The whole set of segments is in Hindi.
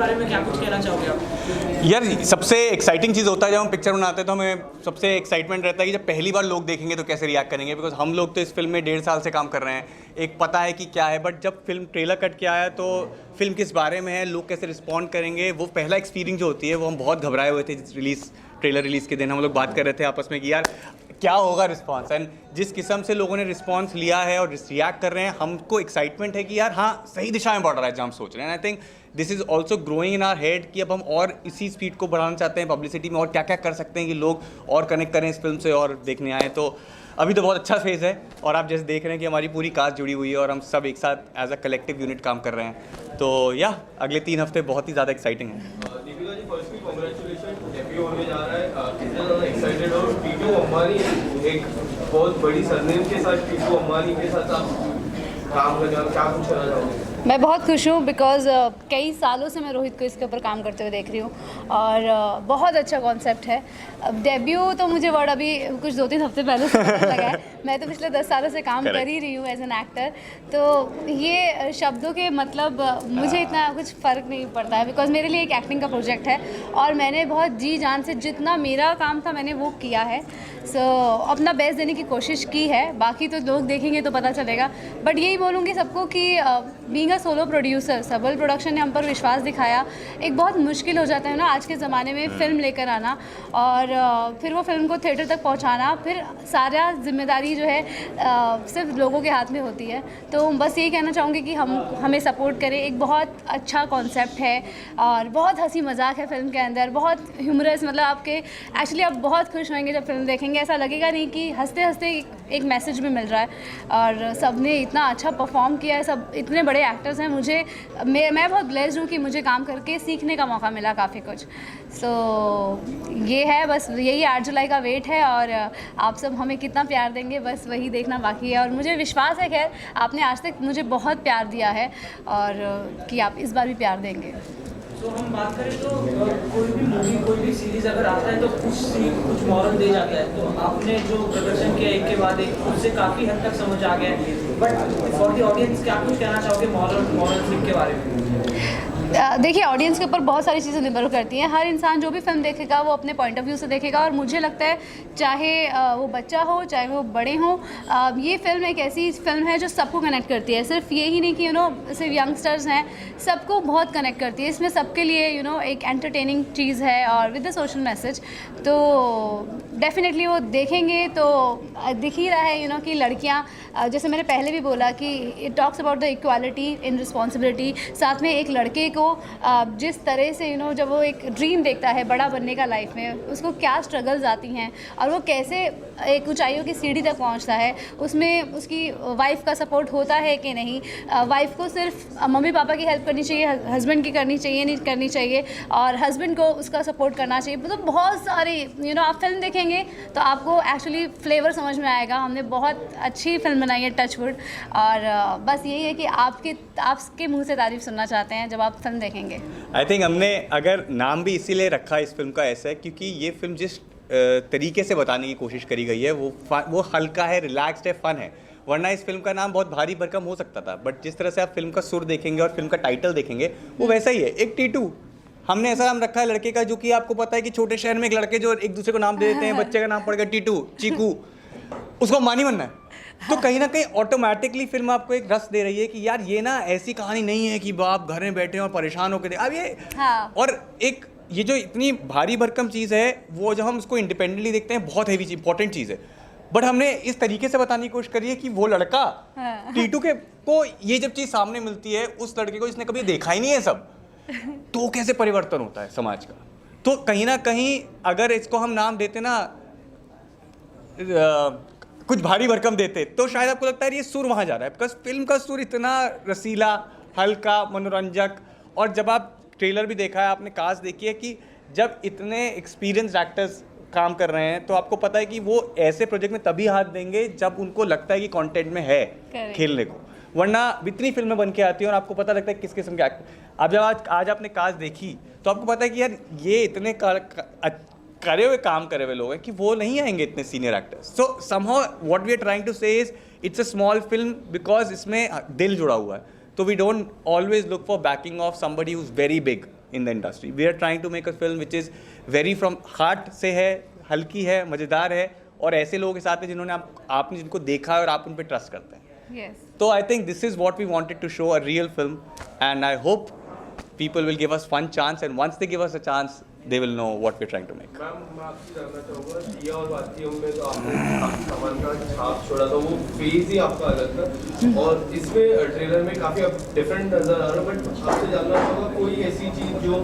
बारे में क्या कुछ कहना चाहोगे आप? यार सबसे एक्साइटिंग चीज़ होता है जब हम पिक्चर बनाते हैं तो हमें सबसे एक्साइटमेंट रहता है कि जब पहली बार लोग देखेंगे तो कैसे रिएक्ट करेंगे, बिकॉज हम लोग तो इस फिल्म में 1.5 साल से काम कर रहे हैं, एक पता है कि क्या है, बट जब फिल्म ट्रेलर कट के आया तो फिल्म किस बारे में है, लोग कैसे रिस्पॉन्ड करेंगे, वो पहला एक्सपीरियंस जो होती है वो हम बहुत घबराए हुए थे। ट्रेलर रिलीज़ के दिन हम लोग बात कर रहे थे आपस में कि यार क्या होगा रिस्पांस, एंड जिस किस्म से लोगों ने रिस्पांस लिया है और रिएक्ट कर रहे हैं, हमको एक्साइटमेंट है कि यार हाँ सही दिशा में बढ़ रहा है जो हम सोच रहे हैं। I think this is also growing in our head कि अब हम और इसी स्पीड को बढ़ाना चाहते हैं पब्लिसिटी में, और क्या क्या कर सकते हैं कि लोग और कनेक्ट करें इस फिल्म से और देखने आए। तो अभी तो बहुत अच्छा फेज़ है और आप जैसे देख रहे हैं कि हमारी पूरी कास्ट जुड़ी हुई है और हम सब एक साथ एज अ कलेक्टिव यूनिट काम कर रहे हैं। तो या अगले 3 हफ्ते बहुत ही ज़्यादा एक्साइटिंग है। Deepika ji, firstly congratulation, debut होने जा रहा है, कितने ज़्यादा एक्साइटेड हो? टीटू अंबानी एक बहुत बड़ी सरनेम के साथ, टीटू अंबानी के साथ आप काम करने वाले, क्या कुछ करना चाहोगे? मैं बहुत खुश हूँ बिकॉज़ कई सालों से मैं रोहित को इसके ऊपर काम करते हुए देख रही हूँ और बहुत अच्छा कॉन्सेप्ट है। अब डेब्यू तो मुझे वर्ड अभी कुछ 2-3 हफ्ते पहले से पता लगा है, मैं तो पिछले 10 सालों से काम कर ही रही हूँ एज एन एक्टर, तो ये शब्दों के मतलब मुझे इतना कुछ फ़र्क नहीं पड़ता है बिकॉज़ मेरे लिए एक एक्टिंग का प्रोजेक्ट है और मैंने बहुत जी जान से जितना मेरा काम था मैंने वो किया है। सो अपना बेस्ट देने की कोशिश की है, बाकी तो लोग देखेंगे तो पता चलेगा। बट यही बोलूँगी सबको कि बीइंग अ सोलो प्रोड्यूसर, सबल प्रोडक्शन ने हम पर विश्वास दिखाया। एक बहुत मुश्किल हो जाता है ना आज के ज़माने में फ़िल्म लेकर आना और फिर वो फिल्म को थिएटर तक पहुंचाना, फिर सारा जिम्मेदारी जो है सिर्फ लोगों के हाथ में होती है। तो बस यही कहना चाहूँगी कि हमें सपोर्ट करें। एक बहुत अच्छा कॉन्सेप्ट है और बहुत हंसी मजाक है फिल्म के अंदर, बहुत ह्यूमरस, मतलब आपके एक्चुअली आप बहुत खुश होंगे जब फिल्म देखेंगे। ऐसा लगेगा नहीं कि हंसते हंसते एक मैसेज भी मिल रहा है और सब ने इतना अच्छा परफॉर्म किया है, सब इतने बड़े एक्टर्स हैं। मैं बहुत ब्लेस्ड हूँ कि मुझे काम करके सीखने का मौका मिला काफ़ी कुछ। सो ये है, बस यही 8 जुलाई का वेट है और आप सब हमें कितना प्यार देंगे बस वही देखना बाकी है। और मुझे विश्वास है खैर आपने आज तक मुझे बहुत प्यार दिया है और कि आप इस बार भी प्यार देंगे। तो हम बात करें तो कोई भी मूवी, कोई भी सीरीज अगर आता है तो कुछ मॉरल दे जाता है, तो आपने जो प्रदर्शन किया एक के बाद एक, उससे काफ़ी हद तक समझ आ गया है। बट फॉर द ऑडियंस क्या कुछ कहना चाहोगे मॉरल फिल्म के बारे में? देखिए, ऑडियंस के ऊपर बहुत सारी चीज़ें निर्भर करती हैं। हर इंसान जो भी फिल्म देखेगा वो अपने पॉइंट ऑफ व्यू से देखेगा और मुझे लगता है चाहे वो बच्चा हो चाहे वो बड़े हों, ये फिल्म एक ऐसी फिल्म है जो सबको कनेक्ट करती है। सिर्फ यही नहीं कि सिर्फ यंगस्टर्स हैं, सबको बहुत कनेक्ट करती है। इसमें सबके लिए एक एंटरटेनिंग चीज़ है और विद द सोशल मैसेज। तो डेफिनेटली वो देखेंगे तो दिख ही रहा है कि लड़कियाँ, जैसे मैंने पहले भी बोला कि it talks about the equality in responsibility. साथ में एक लड़के को जिस तरह से जब वो एक ड्रीम देखता है बड़ा बनने का लाइफ में, उसको क्या स्ट्रगल्स आती हैं और वो कैसे एक ऊंचाइयों की सीढ़ी तक पहुंचता है, उसमें उसकी वाइफ का सपोर्ट होता है कि नहीं, वाइफ को सिर्फ मम्मी पापा की हेल्प करनी चाहिए, हस्बैंड की करनी चाहिए नहीं करनी चाहिए, और हस्बैंड को उसका सपोर्ट करना चाहिए। मतलब बहुत सारे आप फिल्म देखेंगे तो आपको एक्चुअली फ्लेवर समझ में आएगा। हमने बहुत अच्छी फिल्म बनाई है टचवुड, और बस यही है कि आपके मुँह से तारीफ सुनना चाहते हैं जब आप फिल्म देखेंगे। आई थिंक हमने अगर नाम भी इसीलिए रखा इस फिल्म का ऐसा है क्योंकि ये फिल्म जिस तरीके से बताने की कोशिश करी गई है वो हल्का है, रिलैक्स्ड है, फन है। वरना इस फिल्म का नाम बहुत भारी भरकम हो सकता था, बट जिस तरह से आप फिल्म का सुर देखेंगे और फिल्म का टाइटल देखेंगे वो वैसा ही है। एक टीटू हमने ऐसा नाम रखा है लड़के का, जो कि आपको पता है कि छोटे शहर में एक लड़के जो एक दूसरे को नाम दे देते हैं, बच्चे का नाम पड़ गया टीटू, चीकू, उसको अंबानी बनना है। तो कहीं ना कहीं ऑटोमेटिकली फिल्म आपको एक रस दे रही है कि यार ये ना ऐसी कहानी नहीं है कि आप घर में बैठे और परेशान होकर अब ये और एक ये जो इतनी भारी भरकम चीज़ है वो जब हम उसको इंडिपेंडेंटली देखते हैं बहुत हैवी इंपॉर्टेंट चीज़ है, बट हमने इस तरीके से बताने की कोशिश करी है कि वो लड़का टीटू को ये जब चीज़ सामने मिलती है, उस लड़के को जिसने कभी देखा ही नहीं है सब, तो कैसे परिवर्तन होता है समाज का। तो कहीं ना कहीं अगर इसको हम नाम देते ना कुछ भारी भरकम देते तो शायद आपको लगता है ये सुर वहाँ जा रहा है, बिकॉज फिल्म का सुर इतना रसीला, हल्का, मनोरंजक। और जब आप ट्रेलर भी देखा है, आपने कास्ट देखी है कि जब इतने एक्सपीरियंस्ड एक्टर्स काम कर रहे हैं तो आपको पता है कि वो ऐसे प्रोजेक्ट में तभी हाथ देंगे जब उनको लगता है कि कंटेंट में है खेलने को, वरना इतनी फिल्में बन के आती हैं और आपको पता लगता है किस किस्म के एक्टर। अब जब आज आपने कास्ट देखी तो आपको पता है कि यार ये इतने करे हुए काम करे हुए लोग हैं कि वो नहीं आएंगे इतने senior actors. So somehow what we are trying to say is it's a small film because इसमें दिल जुड़ा हुआ है, तो we don't always look for backing of somebody who is very big. In the industry. We are trying to make a film which is very from heart से है, हल्की है, मज़ेदार है और ऐसे लोगों के साथ है जिन्होंने आपने जिनको देखा है और आप उन पर ट्रस्ट करते हैं. Yes. So I think this is what we wanted to show, a real film, and I hope people will give us one chance, and once they give us a chance, they will know what we're trying to make. Ma'am मैं आपसे जानना चाहूँगा, दिया और बातियों में तो आपने काफी सामान का छाप छोड़ा था, वो फेज ही आपका अलग था और इसमें ट्रेलर में काफ़ी अब डिफरेंट नज़र आ रहा है. बट आपसे जानना चाहूँगा कोई ऐसी चीज़ जो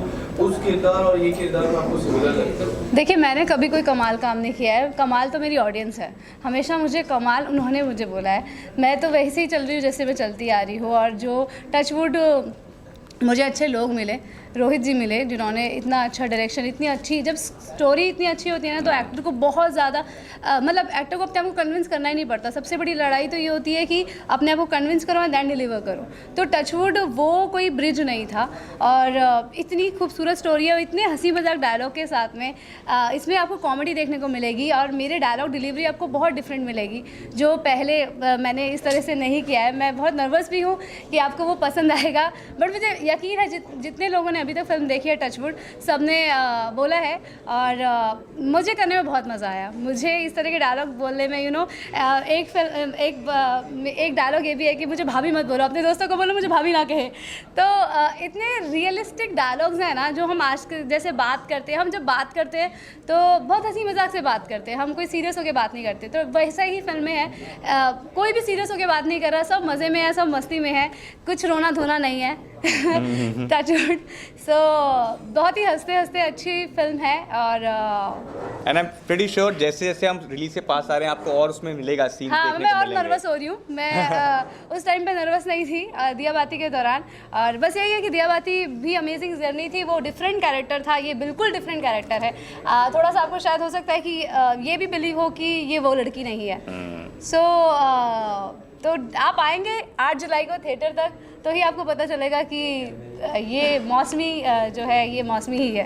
उस किरदार और ये किरदार में आपको सिमिलर लगता है? देखिए, मैंने कभी कोई कमाल काम नहीं किया है. कमाल तो मेरी ऑडियंस है. हमेशा मुझे कमाल उन्होंने मुझे बोला है. मैं तो वैसे ही चल रही हूँ जैसे मैं चलती आ रही हूँ. और जो टचवुड मुझे अच्छे लोग मिले, रोहित जी मिले, जिन्होंने इतना अच्छा डायरेक्शन, इतनी अच्छी, जब स्टोरी इतनी अच्छी होती है ना तो एक्टर को बहुत ज़्यादा मतलब एक्टर को अपने आप को कन्विंस करना ही नहीं पड़ता. सबसे बड़ी लड़ाई तो ये होती है कि अपने आप को कन्विंस करो एंड दैन डिलीवर करो. तो टचवुड वो कोई ब्रिज नहीं था और इतनी खूबसूरत स्टोरी है और इतने हंसी मजाक डायलॉग के साथ में इसमें आपको कॉमेडी देखने को मिलेगी और मेरे डायलॉग डिलीवरी आपको बहुत डिफरेंट मिलेगी जो पहले मैंने इस तरह से नहीं किया है. मैं बहुत नर्वस भी हूँ कि आपको वो पसंद आएगा, बट मुझे यकीन है जितने लोगों ने अभी तक फिल्म देखी है टचवुड, सबने बोला है और मुझे करने में बहुत मज़ा आया. मुझे इस तरह के डायलॉग बोलने में एक डायलॉग ये भी है कि मुझे भाभी मत बोलो, अपने दोस्तों को बोलो मुझे भाभी ना कहे. तो इतने रियलिस्टिक डायलॉग्स हैं ना जो हम आज जैसे बात करते हैं, हम जब बात करते हैं तो बहुत हंसी मजाक से बात करते हैं, हम कोई सीरियस होकर बात नहीं करते. तो वैसा ही फिल्में हैं, कोई भी सीरियस होकर बात नहीं कर रहा, सब मज़े में है, सब मस्ती में है, कुछ रोना धोना नहीं है. टचवुड. सो बहुत ही हंसते हंसते अच्छी फिल्म है और and I am pretty sure जैसे जैसे हम रिलीज से पास आ रहे हैं आपको और उसमें मिलेगा सीन. हाँ, मैं और नर्वस हो रही हूँ. मैं उस टाइम पे नर्वस नहीं थी दिया बाती के दौरान. और बस यही है कि दिया बाती भी अमेजिंग जर्नी थी. वो डिफरेंट कैरेक्टर था, ये बिल्कुल डिफरेंट कैरेक्टर है. थोड़ा सा आपको शायद हो सकता है कि ये भी बिलीव हो कि ये वो लड़की नहीं है. सो तो आप आएंगे 8 जुलाई को थिएटर तक तो ही आपको पता चलेगा कि ये मौसमी जो है ये मौसमी ही है.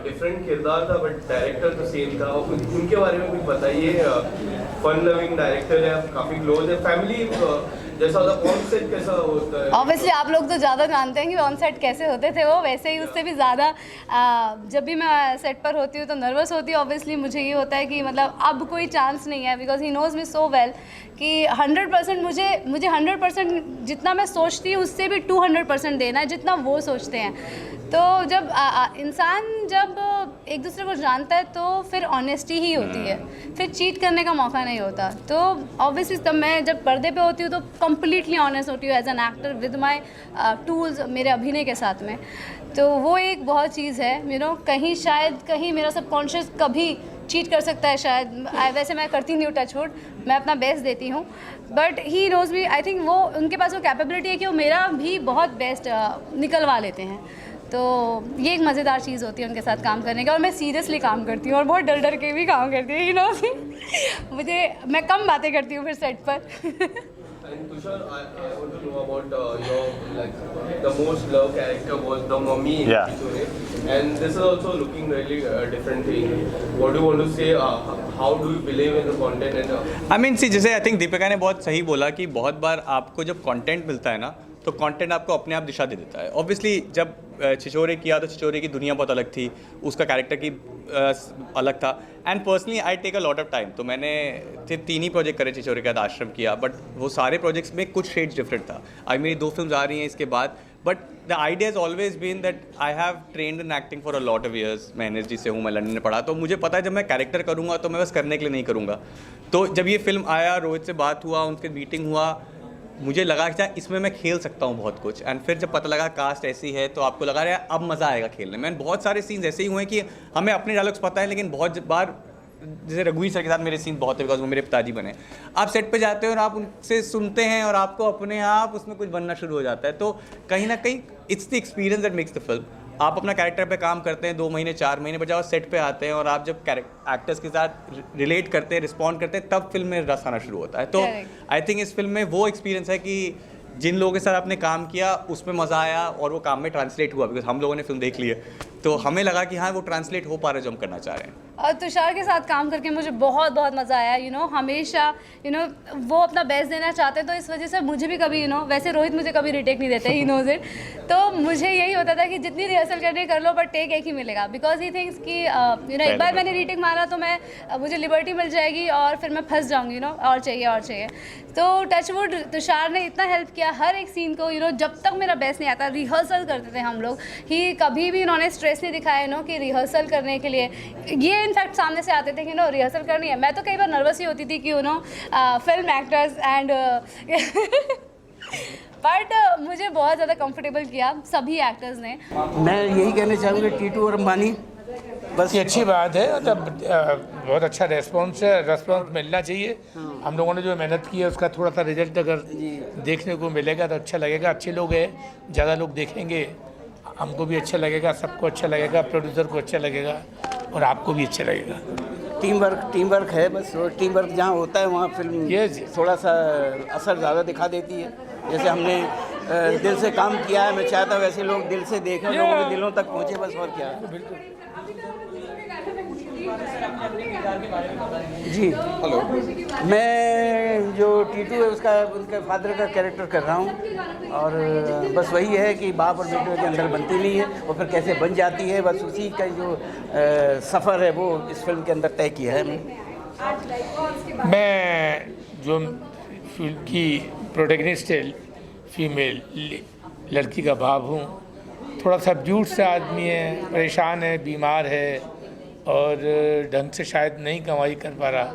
डिफरेंट किरदार था बट डायरेक्टर तो सेम था. और उनके बारे में कुछ बताइए. फन लविंग डायरेक्टर है, काफ़ी क्लोज है, फैमिली जैसा होता. ऑन सेट कैसा होता है? ऑब्वियसली आप लोग तो ज़्यादा जानते हैं कि ऑन सेट कैसे होते थे वो, वैसे ही उससे भी ज़्यादा जब भी मैं सेट पर होती हूँ तो नर्वस होती हूँ. ऑब्वियसली मुझे ये होता है कि मतलब अब कोई चांस नहीं है, because he knows me so well कि 100% मुझे 100% जितना मैं सोचती हूँ उससे भी 200% देना है जितना वो सोचते हैं. तो जब इंसान जब एक दूसरे को जानता है तो फिर ऑनेस्टी ही होती है, फिर चीट करने का मौका नहीं होता. तो ऑब्वियसली तब मैं जब पर्दे पे होती हूँ तो कम्प्लीटली ऑनेस्ट होती हूँ as an actor with my tools, मेरे अभिनय के साथ में. तो वो एक बहुत चीज़ है कहीं शायद कहीं मेरा सबकॉन्शियस कभी चीट कर सकता है शायद. वैसे मैं करती नहीं हूँ टचवुड, मैं अपना बेस्ट देती हूँ, but he knows me. I think वो उनके पास वो कैपेबिलिटी है कि वो मेरा भी बहुत बेस्ट निकलवा लेते हैं. तो ये एक मज़ेदार चीज़ होती है उनके साथ काम करने का. और मैं सीरियसली काम करती हूँ और बहुत डर डर के भी काम करती हूँ. मैं कम बातें करती हूँ फिर सेट पर. And Tushar, I want to know about your the most loved character was the mummy in Yeah. Kichore, and this is also looking really different thing. What do you want to say? How do you believe in the content and? I mean see जैसे आई थिंक दीपिका ने बहुत सही बोला कि बहुत बार आपको जब कंटेंट मिलता है ना तो कंटेंट आपको अपने आप दिशा दे देता है. ऑब्वियसली जब छिछोरे किया तो छिछोरे की दुनिया बहुत अलग थी, उसका कैरेक्टर की अलग था. And personally I take a lot of time. तो मैंने 3 ही प्रोजेक्ट करे छिछोरे के बाद आश्रम किया, बट वो सारे प्रोजेक्ट्स में कुछ शेड्स डिफरेंट था. आज मेरी 2 फिल्म्स आ रही हैं इसके बाद, but the idea is always been that I have trained in acting for a lot of years. मैं NSG से हूँ, मैं लंदन में पढ़ा, तो मुझे पता है जब मैं कैरेक्टर करूँगा तो मैं बस करने के लिए नहीं करूँगा. तो जब ये फिल्म आया, रोहित से बात हुआ, उनके मीटिंग हुआ, मुझे लगा कि इसमें मैं खेल सकता हूँ बहुत कुछ. एंड फिर जब पता लगा कास्ट ऐसी है तो आपको लगा यार अब मज़ा आएगा खेलने में. बहुत सारे सीन्स ऐसे ही हुए कि हमें अपने डायलॉग्स पता है, लेकिन बहुत बार जैसे रघुवीर सर के साथ मेरे सीन बहुत है बिकॉज वो मेरे पिताजी बने. आप सेट पे जाते हो और आप उनसे सुनते हैं और आपको अपने आप उसमें कुछ बनना शुरू हो जाता है. तो कहीं ना कहीं it's the experience that makes the film. आप अपना कैरेक्टर पे काम करते हैं 2 महीने 4 महीने, बजाय सेट पे आते हैं और आप जब एक्टर्स के साथ रिलेट करते हैं, रिस्पॉन्ड करते हैं, तब फिल्म में रस आना शुरू होता है. तो आई थिंक इस फिल्म में वो एक्सपीरियंस है कि जिन लोगों के साथ आपने काम किया उसमें मज़ा आया और वो काम में ट्रांसलेट हुआ, बिकॉज हम लोगों ने फिल्म देख ली है तो हमें लगा कि हाँ वो ट्रांसलेट हो पा रहा है जो हम करना चाह रहे हैं. और तुषार के साथ काम करके मुझे बहुत बहुत मज़ा आया। हमेशा वो अपना बेस्ट देना चाहते हैं, तो इस वजह से मुझे भी कभी वैसे रोहित मुझे कभी रिटेक नहीं देते, ही नोज इट। तो मुझे यही होता था कि जितनी रिहर्सल करनी कर लो, बट टेक एक ही मिलेगा, बिकॉज ही थिंक्स कि एक बार मैंने रीटेक मारा तो मुझे लिबर्टी मिल जाएगी और फिर मैं फंस जाऊँगी, और चाहिए। तो टचवुड तुषार ने इतना हेल्प किया हर एक सीन को, जब तक मेरा बेस्ट नहीं आता, रिहर्सल करते थे हम लोग ही, कभी भी इन्होंने स्ट्रेस नहीं दिखाया कि रिहर्सल करने के लिए। ये इनफैक्ट सामने से आते थे कि रिहर्सल करनी है। मैं तो कई बार नर्वस ही होती थी कि फिल्म एक्टर्स एंड बट मुझे बहुत ज़्यादा कंफर्टेबल किया सभी एक्टर्स ने। मैं यही कहना चाहूँगा टीटू और अंबानी बस ये अच्छी बात है, मतलब बहुत अच्छा रेस्पॉन्स मिलना चाहिए। हम लोगों ने जो मेहनत की है उसका थोड़ा सा रिजल्ट अगर देखने को मिलेगा तो अच्छा लगेगा। अच्छे लोग हैं, ज़्यादा लोग देखेंगे, हमको भी अच्छा लगेगा, सबको अच्छा लगेगा, प्रोड्यूसर को अच्छा लगेगा और आपको भी अच्छा लगेगा। टीम वर्क है, बस वो टीम वर्क जहाँ होता है वहाँ फिल्म थोड़ा सा असर ज़्यादा दिखा देती है। जैसे हमने दिल से काम किया है, मैं चाहता हूँ वैसे लोग दिल से देखें, लोगों के दिलों तक पहुँचे, बस और क्या है। बिल्कुल। जी हेलो, मैं जो टीटू है उनके फादर का कैरेक्टर कर रहा हूँ, और बस वही है कि बाप और बेटे के अंदर बनती नहीं है और फिर कैसे बन जाती है, बस उसी का जो सफ़र है वो इस फिल्म के अंदर तय किया है। मैं जो फिल्म की प्रोटैगनिस्ट है, फीमेल लड़की का बाप हूँ। थोड़ा सबड्यूड सा आदमी है, परेशान है, बीमार है और ढंग से शायद नहीं कमाई कर पा रहा,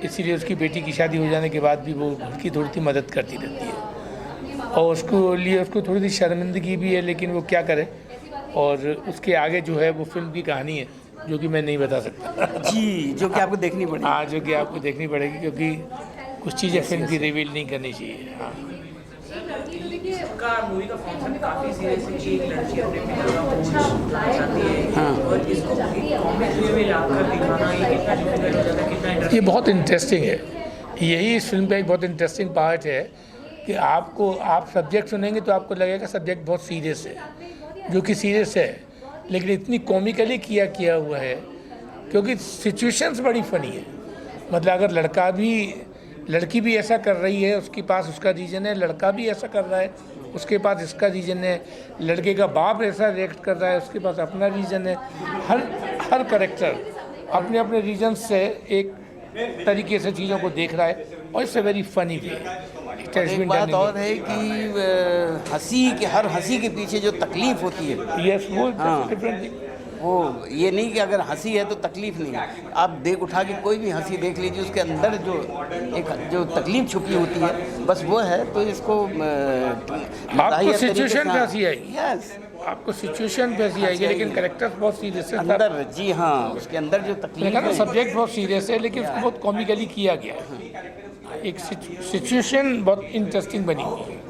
इसीलिए उसकी बेटी की शादी हो जाने के बाद भी वो उसकी थोड़ी सी मदद करती रहती है और उसको थोड़ी सी शर्मिंदगी भी है, लेकिन वो क्या करे। और उसके आगे जो है वो फिल्म की कहानी है जो कि मैं नहीं बता सकता जी, जो कि आपको देखनी पड़ेगी। हाँ, जो कि आपको देखनी पड़ेगी, क्योंकि कुछ चीज़ें फिल्म की रिवील नहीं करनी चाहिए। हाँ, का मूवी का कॉन्सेप्ट काफी सीरियस है कि एक लड़की अपने पिता का बोझ उठाना चाहती है, और इसको कॉमिक वे में लाकर दिखाना ये कितना डिफिकल्ट हो जाता है, कितना इंटरेस्टिंग। ये बहुत इंटरेस्टिंग है। यही इस फिल्म का एक बहुत इंटरेस्टिंग पार्ट है कि आप सब्जेक्ट सुनेंगे तो आपको लगेगा सब्जेक्ट बहुत सीरियस है, जो कि सीरियस है, लेकिन इतनी कॉमिकली किया हुआ है क्योंकि सिचुएशंस बड़ी फनी है। मतलब अगर लड़की भी ऐसा कर रही है, उसके पास उसका रीज़न है, लड़का भी ऐसा कर रहा है, उसके पास इसका रीज़न है, लड़के का बाप ऐसा रिएक्ट कर रहा है, उसके पास अपना रीज़न है। हर कैरेक्टर अपने अपने रीज़न से एक तरीके से चीज़ों को देख रहा है और it's a very funny way. एक बात और है कि हर हंसी के पीछे जो तकलीफ होती है, यस, वो डिफरेंट थिंग। वो ये नहीं कि अगर हंसी है तो तकलीफ नहीं है। आप उठा के कोई भी हंसी देख लीजिए, उसके अंदर जो तकलीफ छुपी होती है, बस वो है। तो इसको आपको सिचुएशन पे हंसी आएगी, यस, आपको सिचुएशन पे हंसी आएगी, लेकिन कैरेक्टर्स बहुत सीरियस है अंदर। जी हाँ, उसके अंदर जो तकलीफ है, सब्जेक्ट बहुत सीरियस है, लेकिन उसको बहुत कॉमिकली किया गया है। एक सिचुएशन बहुत इंटरेस्टिंग बनी हुई है।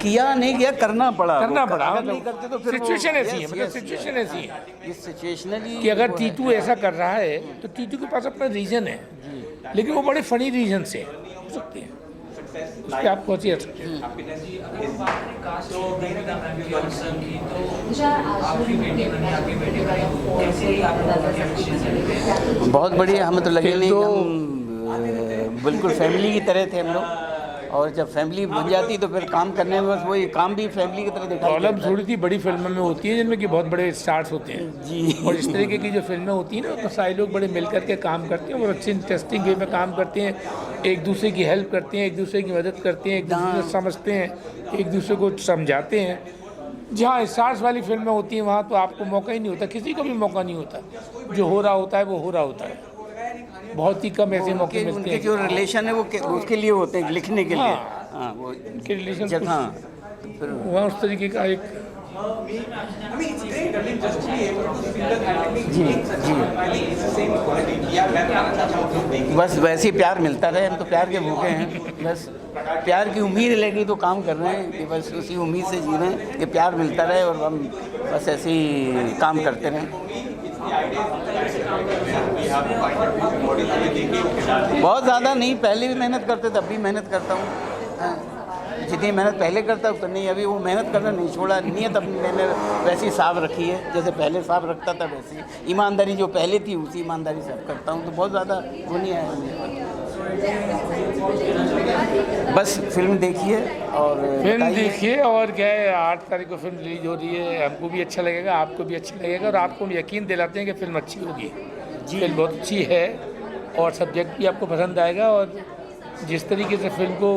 किया नहीं किया, करना पड़ा। मतलब नहीं करते तो फिर सिचुएशन ऐसी है, मतलब सिचुएशन ऐसी है ये सिचुएशनली कि अगर टीटू ऐसा कर रहा है तो टीटू के पास अपना रीजन है, लेकिन वो बड़े फनी रीजन से हो सकते हैं, उस पर आप पहुँचिए सकते हैं। बहुत बढ़िया, हमें तो लगे नहीं कि हम बिल्कुल फैमिली की तरह थे हम लोग, और जब फैमिली बन जाती तो फिर काम करने में बस वही काम भी फैमिली की तरह दिखाई प्रॉब्लम थोड़ी सी बड़ी फिल्मों में होती है जिनमें कि बहुत बड़े स्टार्स होते हैं जी। और इस तरीके की जो फिल्में होती हैं ना, तो सारे लोग बड़े मिल करके काम करते हैं और अच्छे इंटरेस्टिंग वे में काम करते हैं, एक दूसरे की हेल्प करते हैं, एक दूसरे की मदद करते हैं, एक दूसरे को समझते हैं, एक दूसरे को समझाते हैं। जहाँ स्टार्स वाली फिल्में होती हैं वहाँ तो आपको मौका ही नहीं होता, किसी को भी मौका नहीं होता, जो हो रहा होता है वो हो रहा होता है, बहुत ही कम ऐसे मौके मिलते हैं। जो रिलेशन है वो उसके लिए होते हैं, लिखने के लिए। हाँ, वो के रिलेशन। हाँ, फिर वहाँ उस तरीके का एक जी बस वैसे ही प्यार मिलता रहे, हम तो प्यार के भूखे हैं, बस प्यार की उम्मीद लेके तो काम कर रहे हैं कि बस उसी उम्मीद से जी रहे हैं कि प्यार मिलता रहे और हम बस ऐसे ही काम करते रहें। बहुत ज़्यादा नहीं, पहले भी मेहनत करते थे, अब भी मेहनत करता हूँ। जितनी मेहनत पहले करता उतना नहीं, अभी वो मेहनत करना नहीं छोड़ा, नीयत अपनी मैंने वैसी साफ रखी है जैसे पहले साफ रखता था, वैसी ईमानदारी जो पहले थी उसी ईमानदारी से अब करता हूँ, तो बहुत ज़्यादा वो नहीं आया मुझे। बस फिल्म देखिए और फिल्म देखिए, और क्या है, 8 तारीख को फिल्म रिलीज हो रही है, हमको भी अच्छा लगेगा, आपको भी अच्छा लगेगा, और आपको हम यकीन दिलाते हैं कि फिल्म अच्छी होगी। फिल्म बहुत अच्छी है और सब्जेक्ट भी आपको पसंद आएगा, और जिस तरीके से फिल्म को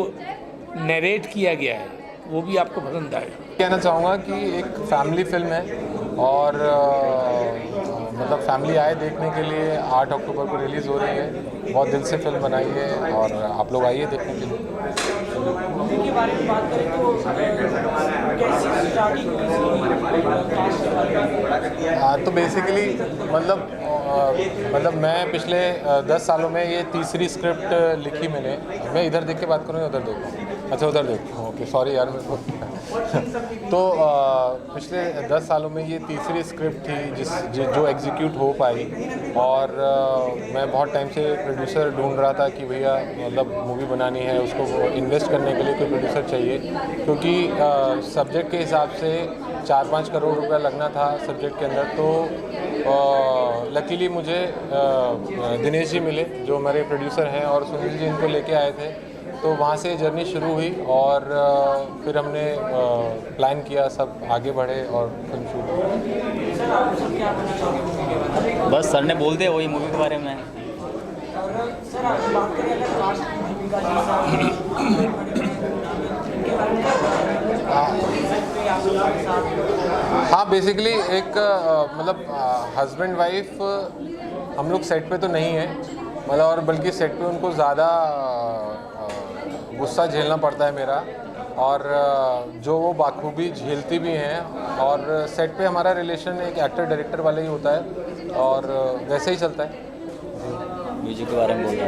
नरेट किया गया है वो भी आपको पसंद आएगा। कहना चाहूँगा कि एक फैमिली फिल्म है और मतलब फैमिली आए देखने के लिए। 8 अक्टूबर को रिलीज़ हो रही है, बहुत दिल से फिल्म बनाई है और आप लोग आइए देखने के लिए। मूवी के बारे में बात करें तो कैसी स्टार्टिंग हुई तो बेसिकली मतलब मैं पिछले 10 सालों में ये तीसरी स्क्रिप्ट लिखी मैंने। मैं इधर देख के बात करूँ या उधर देखूँ? अच्छा उधर देखूँ, ओके सॉरी यार मेरे को तो पिछले 10 सालों में ये तीसरी स्क्रिप्ट थी जो एग्जीक्यूट हो पाई, और मैं बहुत टाइम से प्रोड्यूसर ढूंढ रहा था कि भैया मतलब मूवी बनानी है, उसको इन्वेस्ट करने के लिए कोई प्रोड्यूसर चाहिए, क्योंकि सब्जेक्ट के हिसाब से 4-5 करोड़ रुपया लगना था सब्जेक्ट के अंदर। तो लकीली मुझे दिनेश जी मिले जो हमारे प्रोड्यूसर हैं, और सुनील जी इनको लेके आए थे, तो वहाँ से जर्नी शुरू हुई और फिर हमने प्लान किया, सब आगे बढ़े और फिल्म शूट हुई। बस सर ने बोल दिया वही मूवी के बारे में। सर आप बात करें अगर कास्ट हाँ बेसिकली एक मतलब हस्बैंड वाइफ हम लोग सेट पे तो नहीं है, मतलब और बल्कि सेट पे उनको ज़्यादा गुस्सा झेलना पड़ता है मेरा, और जो वो बाखूबी झेलती भी हैं, और सेट पे हमारा रिलेशन एक एक्टर डायरेक्टर वाला ही होता है और वैसे ही चलता है। म्यूजिक के बारे में बोल रहा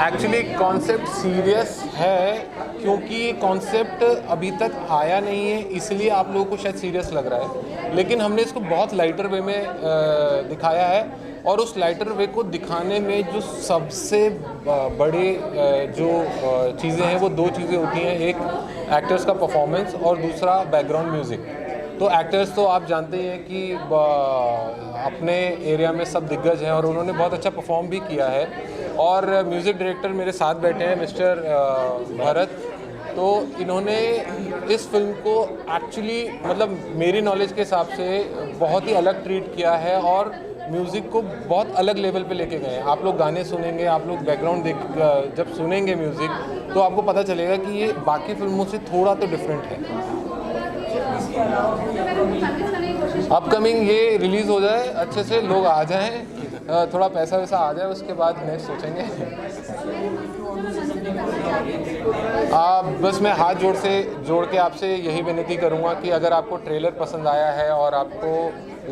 एक्चुअली कॉन्सेप्ट सीरियस है, क्योंकि कॉन्सेप्ट अभी तक आया नहीं है, इसलिए आप लोगों को शायद सीरियस लग रहा है, लेकिन हमने इसको बहुत लाइटर वे में दिखाया है, और उस लाइटर वे को दिखाने में जो सबसे बड़े जो चीज़ें हैं वो 2 चीज़ें होती हैं, एक एक्टर्स का परफॉर्मेंस और दूसरा बैकग्राउंड म्यूज़िक। तो एक्टर्स तो आप जानते ही हैं कि अपने एरिया में सब दिग्गज हैं और उन्होंने बहुत अच्छा परफॉर्म भी किया है, और म्यूज़िक डायरेक्टर मेरे साथ बैठे हैं मिस्टर भरत, तो इन्होंने इस फिल्म को एक्चुअली मतलब मेरी नॉलेज के हिसाब से बहुत ही अलग ट्रीट किया है, और म्यूज़िक को बहुत अलग लेवल पे लेके गए हैं। आप लोग गाने सुनेंगे, आप लोग बैकग्राउंड जब सुनेंगे म्यूज़िक, तो आपको पता चलेगा कि ये बाकी फिल्मों से थोड़ा तो डिफरेंट है। अपकमिंग ये रिलीज़ हो जाए, अच्छे से लोग आ जाएं, थोड़ा पैसा वैसा आ जाए, उसके बाद नेक्स्ट सोचेंगे। बस मैं हाथ जोड़ के आपसे यही विनती करूंगा कि अगर आपको ट्रेलर पसंद आया है और आपको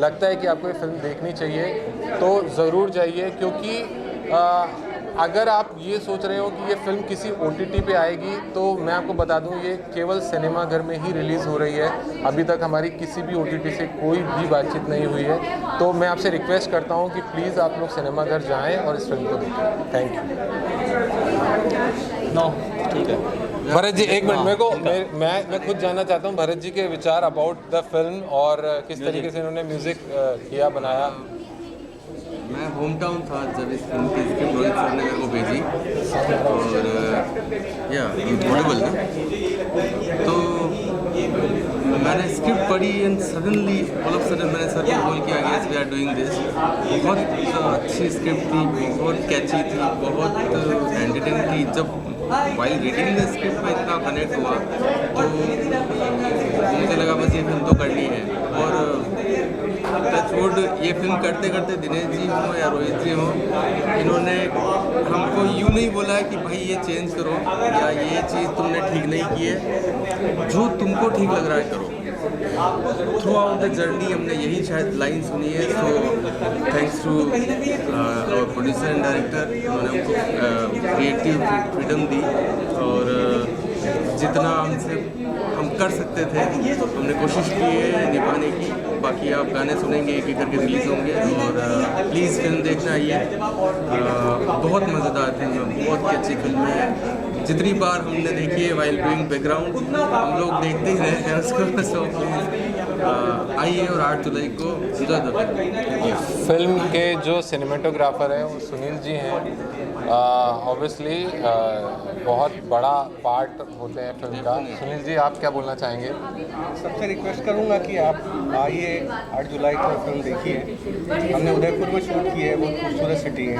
लगता है कि आपको ये फिल्म देखनी चाहिए तो ज़रूर जाइए, क्योंकि अगर आप ये सोच रहे हो कि ये फिल्म किसी OTT पे आएगी, तो मैं आपको बता दूं ये केवल सिनेमा घर में ही रिलीज़ हो रही है। अभी तक हमारी किसी भी OTT से कोई भी बातचीत नहीं हुई है, तो मैं आपसे रिक्वेस्ट करता हूं कि प्लीज़ आप लोग सिनेमा घर जाएं और इस फिल्म को देखें। Thank you. नो ठीक है भरत जी एक मिनट, मेरे को मैं खुद जानना चाहता हूँ भरत जी के विचार अबाउट द फिल्म और किस तरीके से इन्होंने म्यूज़िक किया, बनाया। मैं होम टाउन था जब इस फिल्म की स्क्रिप्ट रोहित सर ने मेरे को भेजी, और या ऑडिबल ना, तो मैंने स्क्रिप्ट पढ़ी and suddenly all of sudden मैंने सर को कॉल किया, yes we are doing this. बहुत अच्छी स्क्रिप्ट थी, बहुत कैची थी, बहुत एंटरटेनिंग थी। जब वाइल रीडिंग द स्क्रिप्ट में इतना कनेक्ट हुआ तो मुझे लगा बस ये फिल्म तो करनी है। और टचवुड ये फिल्म करते करते दिनेश जी हों या रोहित जी हों, इन्होंने हमको यूँ नहीं बोला है कि भाई ये चेंज करो या ये चीज़ तुमने ठीक नहीं की है, जो तुमको ठीक लग रहा है करो। थ्रू आउट द जर्नी हमने यही शायद लाइन सुनी है। So thanks to our producer and director, उन्होंने हमको क्रिएटिव फ्रीडम दी, और जितना हमसे हम कर सकते थे हमने कोशिश की है निभाने की। बाकी आप गाने सुनेंगे एक एक करके रिलीज़ होंगे और प्लीज़ फिल्म देखना आइए। बहुत मज़ेदार फिल्म है, बहुत ही अच्छी फिल्म है। जितनी बार हमने देखी है वाइल डूइंग बैकग्राउंड हम लोग देखते ही रहे हैं उसको। सो प्लीज़ आइए और 8 जुलाई को एंजॉय द फिल्म। फिल्म के जो सिनेमेटोग्राफर हैं वो सुनील जी हैं। ऑब्वियसली बहुत बड़ा पार्ट होते हैं फिल्म का। सुनील जी आप क्या बोलना चाहेंगे? सबसे रिक्वेस्ट करूंगा कि आप आइए 8 जुलाई को फिल्म देखिए। हमने उदयपुर में शूट की है, बहुत खूबसूरत सिटी है।